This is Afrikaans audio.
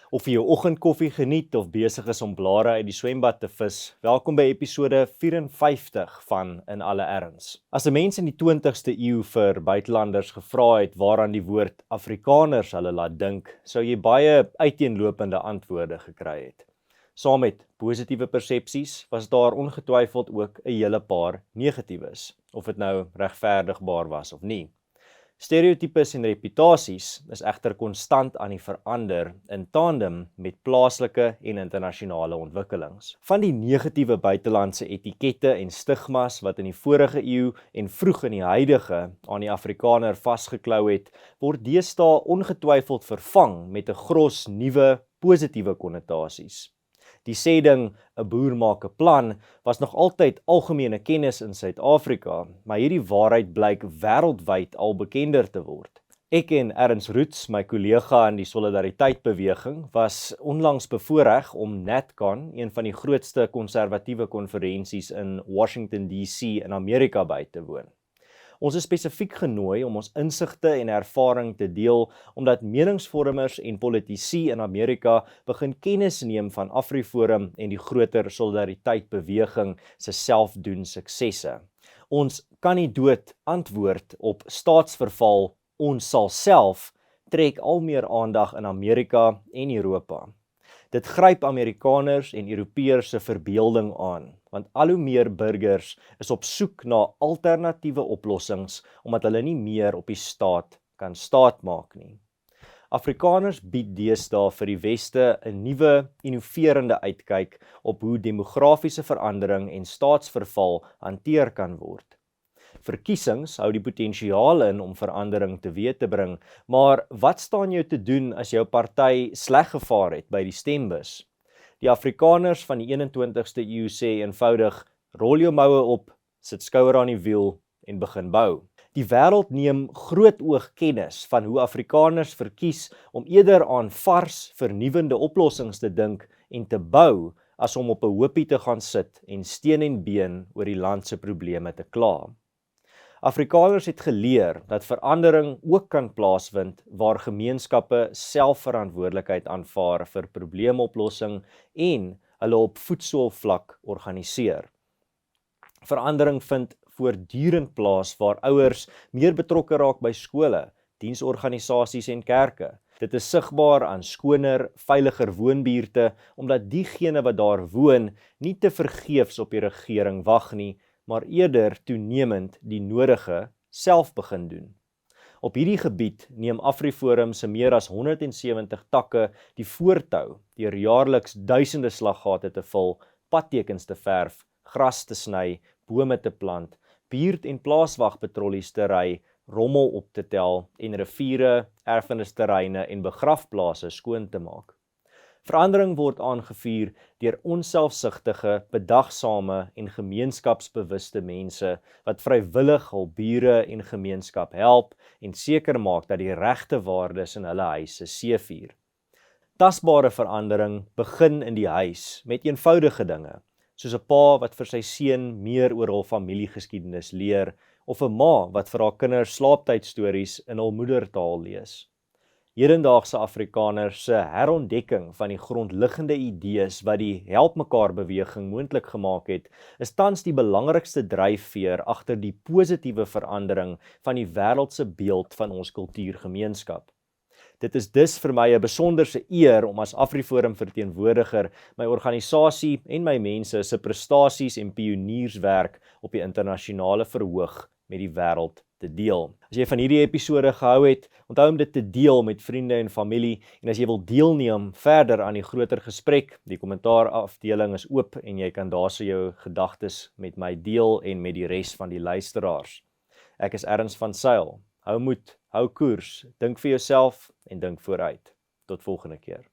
Of jy jou oggendkoffie geniet of besig is om blare uit die swembad te vis, welkom by episode 54 van In Alle Erns. As 'n mens in die 20ste eeu vir buitelanders gevra het waaraan die woord Afrikaners hulle laat dink, sou jy baie uiteenlopende antwoorde gekry het. Saam met positiewe persepsies was daar ongetwyfeld ook 'n hele paar negatiewes, of dit nou regverdigbaar was of nie. Stereotypes en reputasies is egter konstant aan die verander in tandem met plaaslike en internasionale ontwikkelings. Van die negatiewe buitelandse etikette en stigmas wat in die vorige eeu en vroeg in die huidige aan die Afrikaner vasgeklou het, word deesdae ongetwyfeld vervang met 'n gros nuwe positiewe konnotasies. Die sê ding, 'n boer maak 'n plan, was nog altyd algemene kennis in Suid-Afrika, maar hierdie waarheid blyk wêreldwyd al bekender te word. Ek en Ernst Roots, my kollega in die Solidariteit-beweging, was onlangs bevoorreg om NatCon, een van die grootste konservatiewe konferensies in Washington DC in Amerika by te woon. Ons is spesifiek genooi om ons insigte en ervaring te deel, omdat meningsvormers en politici in Amerika begin kennis neem van AfriForum en die groter Solidariteit-beweging se selfdoen suksesse. Ons kan nie dood antwoord op staatsverval, ons sal self, trek al meer aandag in Amerika en Europa. Dit gryp Amerikaners en Europeërs se verbeelding aan, want al hoe meer burgers is op soek na alternatiewe oplossings, omdat hulle nie meer op die staat kan staatmaak nie. Afrikaners bied deesdae vir die Weste 'n nuwe, innoverende uitkyk op hoe demografiese verandering en staatsverval hanteer kan word. Verkiesings hou die potensiaal in om verandering teweeg te bring, maar wat staan jou te doen as jou party sleg gevaar het by die stembus? Die Afrikaners van die 21ste eeu sê eenvoudig, rol jou moue op, sit skouer aan die wiel en begin bou. Die wêreld neem groot oog kennis van hoe Afrikaners verkies om eerder aan vars, vernuwende oplossings te dink en te bou, as om op 'n hoopie te gaan sit en steen en been oor die land se probleme te kla. Afrikaners het geleer dat verandering ook kan plaasvind waar gemeenskappe selfverantwoordelikheid aanvaar vir probleemoplossing en hulle op voetsoolvlak organiseer. Verandering vind voortdurend plaas waar ouers meer betrokke raak by skole, diensorganisasies en kerke. Dit is sigbaar aan skoner, veiliger woonbuurte, omdat diegene wat daar woon nie te vergeefs op die regering wag nie, maar eerder toenemend die nodige self begin doen. Op hierdie gebied neem AfriForum se meer as 170 takke die voortou deur jaarliks duisende slaggate te vul, padtekens te verf, gras te sny, bome te plant, buurt- en plaaswagpatrollies te ry, rommel op te tel en riviere, erfenisterreine en begrafplase skoon te maak. Verandering word aangevuur deur onselfsugtige, bedagsame en gemeenskapsbewuste mense wat vrywillig hul bure en gemeenskap help en seker maak dat die regte waardes in hulle huise seëvier. Tasbare verandering begin in die huis met eenvoudige dinge, soos 'n pa wat vir sy seun meer oor hul familiegeskiedenis leer, of 'n ma wat vir haar kinders slaaptydstories in hul moedertaal lees. Hedendaagse Afrikaners se herontdekking van die grondliggende idees wat die Help Mekaar beweging moontlik gemaak het, is tans die belangrikste dryfveer agter die positiewe verandering van die wêreldse beeld van ons kultuurgemeenskap. Dit is dus vir my 'n besonderse eer om as AfriForum verteenwoordiger my organisasie en my mense se prestasies en pionierswerk op die internasionale verhoog met die wêreld te deel. As jy van hierdie episode gehou het, onthou om dit te deel met vriende en familie, en as jy wil deelneem verder aan die groter gesprek, die kommentaarafdeling is oop en jy kan daarso jou gedagtes met my deel en met die res van die luisteraars. Ek is Ernst van Sail. Hou moed, hou koers, dink vir jouself en dink vooruit. Tot volgende keer.